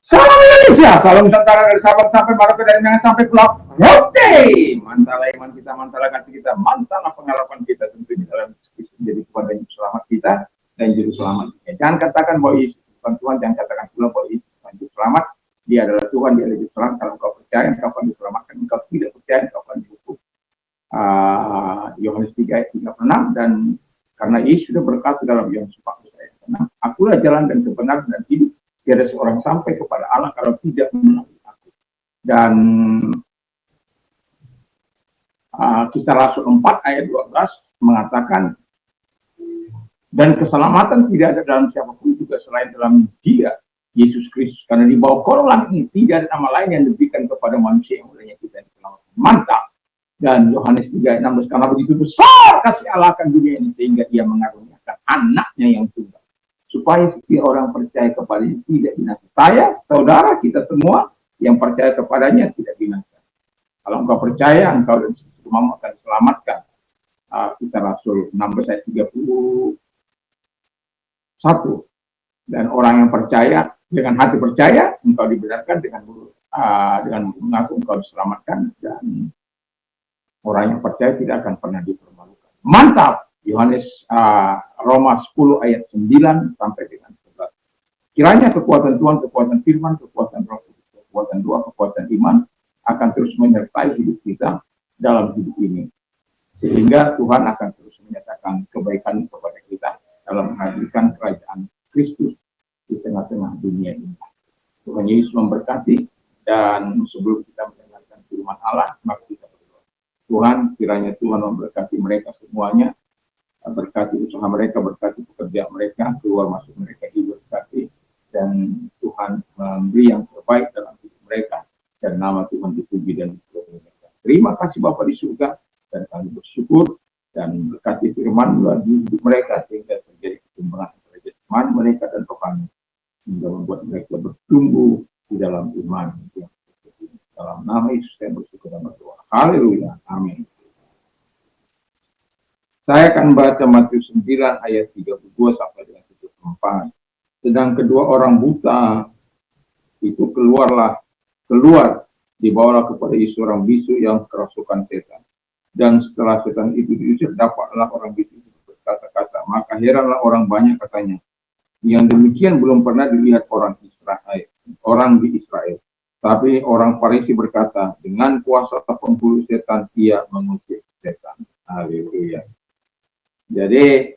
Salam Indonesia, salam Nusantara dari Sabang sampai Merauke, dari Medan sampai Pulau Rote. Mantalah iman kita, mantalah kasih kita, mantalah pengharapan kita tentu di dalam Yesus menjadi Tuhan dan Juru Selamat kita dan Juru Selamat kita. Jangan katakan bahwa Yesus bukan Tuhan, jangan katakan pula bahwa Yesus bukan Juru Selamat. Dia adalah Tuhan, dia adalah Juru Selamat. Kalau engkau percaya, engkau akan diselamatkan. Engkau tidak percaya, engkau akan dihukum. Yohanes 3 ayat 36. Dan karena Yesus sudah berkata dalam Yohanes 4 ayat 6, akulah jalan dan kebenaran dan hidup. Tiada seorang sampai kepada Allah kalau tidak melalui aku. Dan Kisah Rasul 4 ayat 12 mengatakan, dan keselamatan tidak ada dalam siapapun juga selain dalam Dia, Yesus Kristus. Karena di bawah kolong langit ini tidak ada nama lain yang diberikan kepada manusia yang olehnya kita diselamatkan. Mantap. Dan Yohanes 3 ayat 16, karena begitu besar kasih Allah akan dunia ini sehingga Ia mengaruniakan anaknya yang tunggal, supaya setiap orang percaya kepadanya tidak binasa. Saya, saudara, kita semua yang percaya kepadanya tidak binasa. Kalau engkau percaya, engkau dan semua akan diselamatkan. Kisah Rasul 16 ayat 31. Dan orang yang percaya, dengan hati percaya, engkau dibenarkan, dengan mengaku engkau diselamatkan, dan orang yang percaya tidak akan pernah dipermalukan. Mantap! Yohanes Roma 10 ayat 9 sampai dengan 11. Kiranya kekuatan Tuhan, kekuatan firman, kekuatan roh, kekuatan doa, kekuatan iman akan terus menyertai hidup kita dalam hidup ini. Sehingga Tuhan akan terus menyatakan kebaikan kepada kita dalam menghadirkan kerajaan Kristus di tengah-tengah dunia ini. Tuhan Yesus memberkati, dan sebelum kita mendengarkan firman Allah, maka kita berdoa. Tuhan, kiranya Tuhan memberkati mereka semuanya, berkati usaha mereka, berkati pekerjaan mereka, keluar masuk mereka diberkati, dan Tuhan memberi yang terbaik dalam hidup mereka, dan nama Tuhan dipuji dan dimuliakan. Terima kasih Bapa di surga, dan kami bersyukur, dan berkati firman melalui hidup mereka sehingga terjadi perkembangan iman mereka dan rohani, hingga membuat mereka bertumbuh di dalam iman. Dalam nama Yesus saya bersyukur dan berdoa. Haleluya. Amin. Saya akan baca Matius 9 ayat 32 sampai dengan 34. Sedang kedua orang buta itu keluar, dibawalah kepada Yesus orang bisu yang kerasukan setan. Dan setelah setan itu diusir, dapatlah orang bisu itu berkata-kata. Maka heranlah orang banyak, katanya, yang demikian belum pernah dilihat orang di Israel. Tapi orang Farisi berkata, dengan kuasa penghulu setan ia mengusir setan. Haleluya. Jadi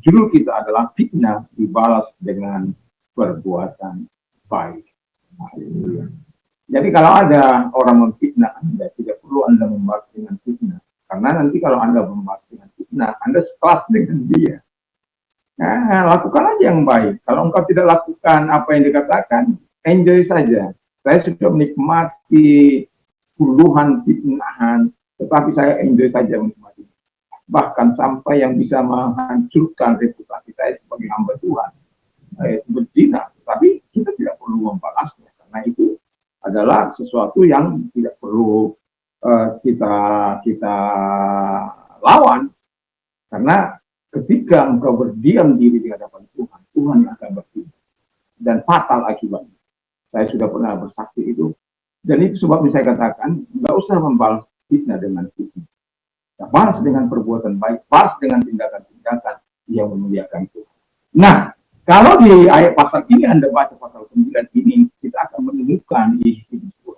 judul kita adalah fitnah dibalas dengan perbuatan baik. Haleluya. Jadi kalau ada orang memfitnah Anda, tidak perlu Anda membahas dengan fitnah. Karena nanti kalau Anda membahas dengan fitnah, Anda sekelas dengan dia. Nah, lakukan aja yang baik. Kalau engkau tidak lakukan apa yang dikatakan, enjoy saja. Saya sudah menikmati puluhan fitnahan, tetapi saya enjoy saja menikmati. Bahkan sampai yang bisa menghancurkan reputasi saya sebagai hamba Tuhan, berzina. Tapi kita tidak perlu membalasnya, karena itu adalah sesuatu yang tidak perlu kita lawan. Karena ketika engkau berdiam diri di hadapan Tuhan, Tuhan yang akan bertindak, dan fatal akibatnya. Saya sudah pernah bersaksi itu, dan itu sebabnya saya katakan, nggak usah membalas fitnah dengan fitnah. Nah, balas dengan perbuatan baik, balas dengan tindakan-tindakan yang memuliakan Tuhan. Nah, kalau di ayat pasal ini Anda baca pasal 9 ini, kita akan menemukan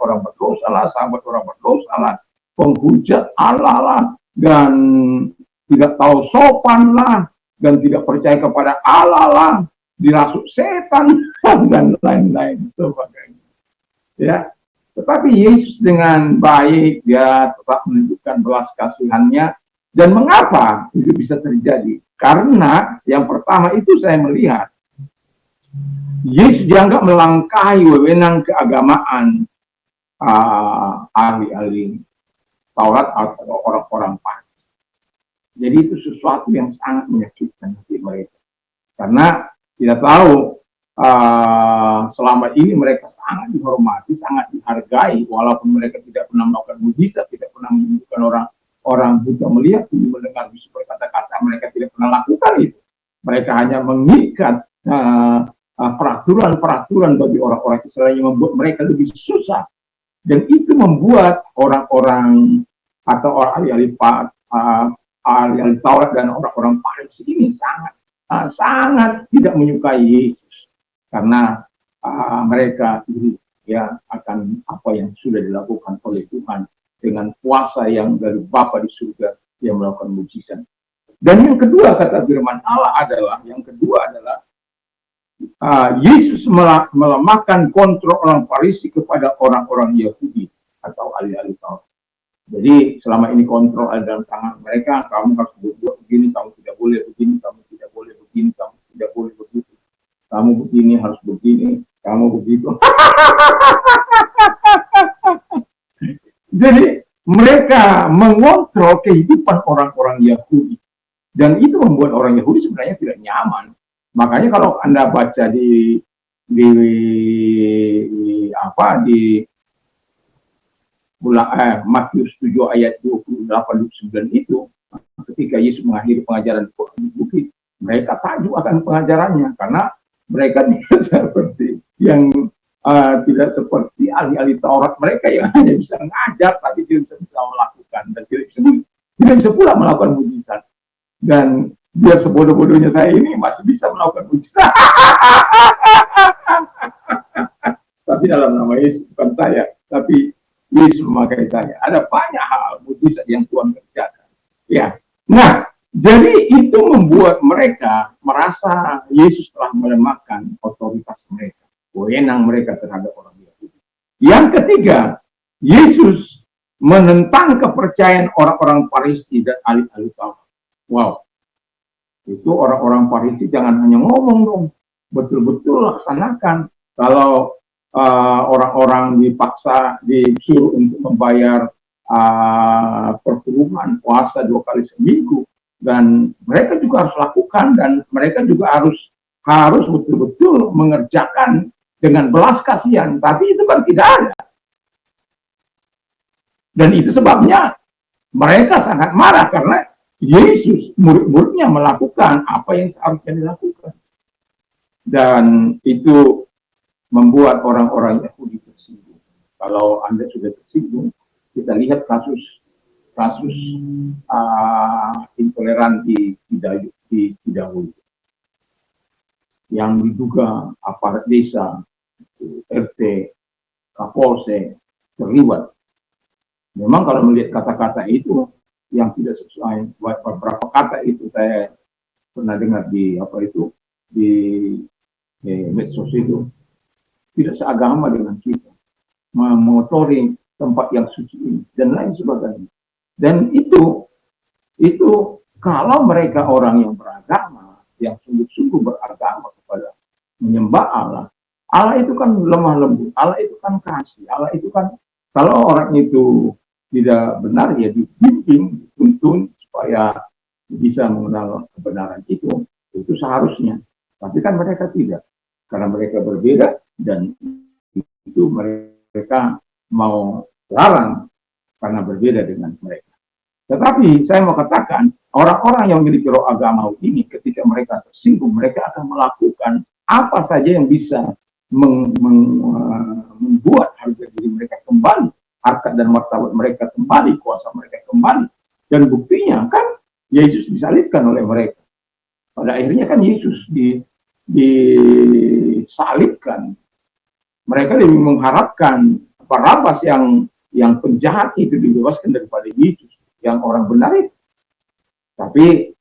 orang berdosa lah, sahabat orang berdosa lah, penghujat Allah lah, dan tidak tahu sopan lah, dan tidak percaya kepada Allah lah, dirasuk setan dan lain-lain sebagainya. Ya, tetapi Yesus dengan baik dia tetap menunjukkan belas kasihannya. Dan mengapa itu bisa terjadi? Karena yang pertama itu saya melihat Yesus dianggap melangkahi wewenang keagamaan ahli-ahli Taurat atau orang-orang Farisi. Jadi itu sesuatu yang sangat menyakitkan hati mereka. Karena kita tahu selama ini mereka sangat dihormati, sangat dihargai, walaupun mereka tidak pernah melakukan mujizat, tidak pernah menunjukkan orang buta melihat, mendengar bisa berkata-kata, mereka tidak pernah lakukan itu. Mereka hanya mengikat peraturan-peraturan bagi orang-orang Israel yang membuat mereka lebih susah. Dan itu membuat orang-orang atau ahli-ahli Taurat dan orang-orang Farisi ini sangat tidak menyukai Yesus, karena mereka iri ya akan apa yang sudah dilakukan oleh Tuhan dengan kuasa yang dari Bapa di surga yang melakukan mujizat. Dan yang kedua kata firman Allah adalah Yesus melemahkan kontrol orang Farisi kepada orang-orang Yahudi atau ahli-ahli Taurat. Jadi selama ini kontrol ada dalam tangan mereka, kamu harus berbuat begini, kamu tidak boleh begini, kamu tidak boleh begini, kamu tidak boleh begitu, kamu begini harus begini, kamu begitu. Jadi mereka mengontrol kehidupan orang-orang Yahudi, dan itu membuat orang Yahudi sebenarnya tidak nyaman. Makanya kalau Anda baca di Matius 7 ayat 28-29 itu, ketika Yesus mengakhiri pengajaran di bukit, mereka takjub akan pengajarannya karena mereka tidak seperti ahli-ahli Taurat mereka yang hanya bisa mengajar tapi tidak bisa melakukan dan tidak bisa pula melakukan mujizat. Dan biar sebodoh-bodohnya saya ini masih bisa melakukan mujizat. Tapi dalam nama Yesus, bukan saya, tapi Yesus memakai saya. Ada banyak hal mujizat yang Tuhan kerjakan. Ya, nah, jadi itu membuat mereka merasa Yesus telah melemahkan otoritas mereka, wewenang mereka terhadap orang Yahudi. Yang ketiga, Yesus menentang kepercayaan orang-orang Farisi dan ahli-ahli Taurat. Wow, itu orang-orang Farisi jangan hanya ngomong dong, betul-betul laksanakan. Kalau orang-orang dipaksa disuruh untuk membayar perpuluhan puasa 2 kali seminggu, dan mereka juga harus lakukan, dan mereka juga harus betul-betul mengerjakan dengan belas kasihan, tapi itu kan tidak ada. Dan itu sebabnya mereka sangat marah karena Yesus murid-muridnya melakukan apa yang seharusnya dilakukan. Dan itu membuat orang-orang Yahudi tersinggung. Kalau Anda sudah tersinggung, kita lihat kasus intoleran di Cidahu yang diduga aparat desa, RT, Kapolsek terlibat. Memang kalau melihat kata-kata itu yang tidak sesuai, beberapa kata itu saya pernah dengar di medsos itu, tidak seagama dengan kita, mengotori tempat yang suci ini dan lain sebagainya. Dan itu kalau mereka orang yang beragama, yang sungguh-sungguh beragama kepada menyembah Allah, Allah itu kan lemah lembut, Allah itu kan kasih, Allah itu kan, kalau orang itu tidak benar ya dibimbing, dituntun supaya bisa mengenal kebenaran itu seharusnya. Tapi kan mereka tidak, karena mereka berbeda, dan itu mereka mau larang karena berbeda dengan mereka. Tetapi saya mau katakan, orang-orang yang memiliki roh agama ini, ketika mereka tersinggung, mereka akan melakukan apa saja yang bisa membuat harga diri mereka kembali, harkat dan martabat mereka kembali, kuasa mereka kembali. Dan buktinya kan Yesus disalibkan oleh mereka. Pada akhirnya kan Yesus disalibkan. Mereka lebih mengharapkan Barabas yang penjahat itu dibebaskan daripada Yesus yang orang benar itu. Tapi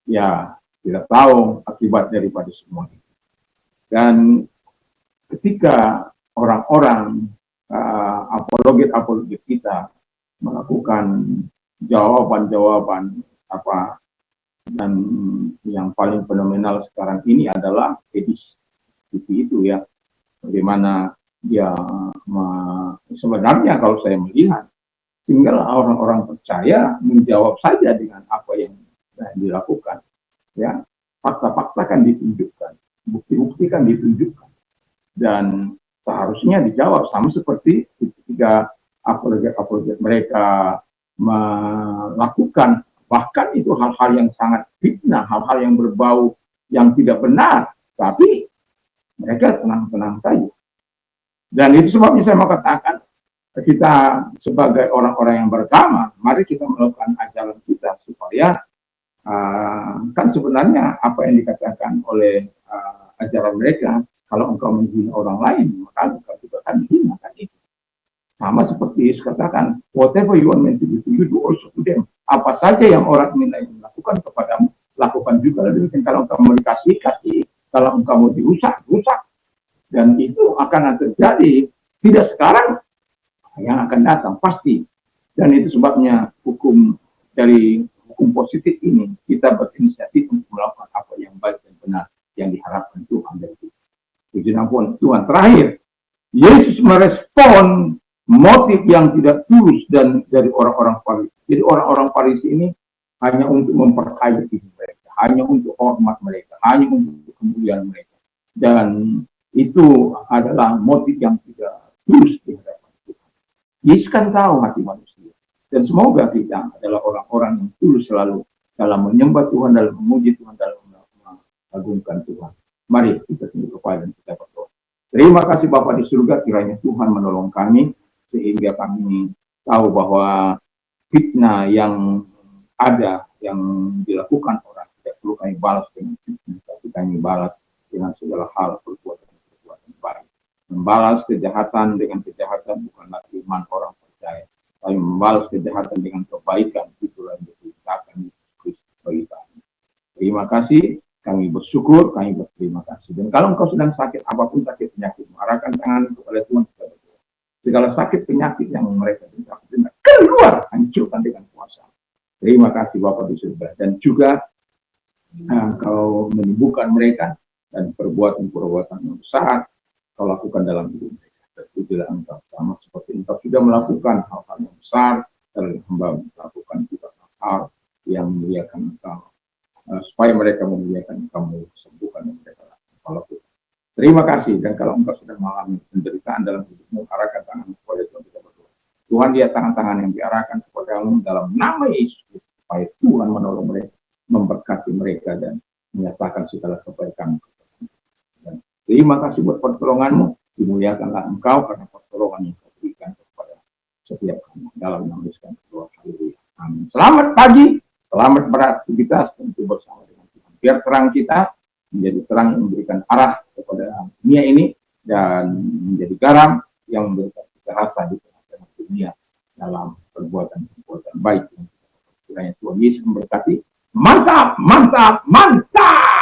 ya tidak tahu akibat daripada semua itu. Dan ketika orang-orang apologet kita melakukan jawaban-jawaban dan yang paling fenomenal sekarang ini adalah edisi itu ya, bagaimana dia sebenarnya kalau saya melihat, tinggal orang-orang percaya menjawab saja dengan apa yang dilakukan ya, fakta-fakta kan ditunjukkan, bukti-bukti kan ditunjukkan, dan seharusnya dijawab sama seperti ketika apologet mereka melakukan, bahkan itu hal-hal yang sangat fitnah, hal-hal yang berbau yang tidak benar, tapi mereka tenang-tenang saja. Dan itu sebabnya saya mau katakan, kita sebagai orang-orang yang beragama, mari kita melakukan ajaran kita supaya kan sebenarnya apa yang dikatakan oleh ajaran mereka, kalau engkau menghina orang lain, maka engkau juga akan dihina kan itu. Sama seperti Yesus katakan, whatever you want me to do, you do also to them. Apa saja yang orang minta lakukan kepadamu, lakukan juga. Kalau engkau mau dikasih, kasih. Kalau engkau mau dirusak, rusak. Dan itu akan terjadi tidak sekarang, yang akan datang pasti. Dan itu sebabnya hukum positif ini, kita berinisiatif untuk melakukan apa yang baik dan benar yang diharapkan Tuhan dari kita. Puji ampun Tuhan. Terakhir, Yesus merespon motif yang tidak tulus dan dari orang-orang Farisi. Jadi orang-orang Farisi ini hanya untuk memperkaya diri mereka, hanya untuk hormat mereka, hanya untuk kemuliaan mereka. Dan itu adalah motif yang tidak tulus di hadapan Tuhan. Yesus kan tahu hati manusia. Dan semoga kita adalah orang-orang yang tulus selalu dalam menyembah Tuhan, dalam memuji Tuhan, dalam mengagungkan Tuhan. Mari kita tunduk kepala dan kita berdoa. Terima kasih Bapa di surga, kiranya Tuhan menolong kami, sehingga kami tahu bahwa fitnah yang ada, yang dilakukan orang, tidak perlu kami balas dengan fitnah, tapi kami balas dengan segala hal perbuatan baik. Membalas kejahatan dengan kejahatan bukanlah iman orang percaya. Kami membalas kejahatan dengan kebaikan, itulah yang diperintahkan Yesus Kristus bagi kami. Terima kasih, kami bersyukur, kami berterima kasih. Dan kalau engkau sedang sakit, apapun sakit penyakit, arahkan tangan kepada Tuhan. Segala sakit penyakit yang mereka dengar, keluar, hancurkan dengan kuasa. Terima kasih Bapak di surga. Dan juga kau menyembuhkan mereka dan perbuatan-perbuatan yang besar kau lakukan dalam hidup mereka. Terpujilah engkau, sama seperti engkau sudah melakukan hal-hal yang besar, dan hamba melakukan juga hal yang memuliakan engkau. Supaya mereka memuliakan engkau, sembuhkan yang mereka lakukan. Terima kasih. Dan kalau engkau sudah mengalami penderitaan dalam hidupmu, arahkan tangan kepada Tuhan, kita berdoa. Tuhan, dia tangan-tangan yang diarahkan kepadamu dalam nama Yesus, supaya Tuhan menolong mereka, memberkati mereka dan menyatakan segala kebaikan. Dan terima kasih buat pertolonganmu. Dimuliakanlah engkau karena pertolongan yang kau berikan kepada setiap kami. Dalam nama Yesus berdoa. Haleluya. Amin. Selamat pagi, selamat beraktivitas tentu bersama dengan Tuhan. Biar terang kita menjadi terang yang memberikan arah kepada dunia ini dan menjadi garam yang memberikan kita rasa di tengah-tengah dunia dalam perbuatan-perbuatan baik. Kiranya Tuhan Yesus memberkati. Mantap, mantap, mantap.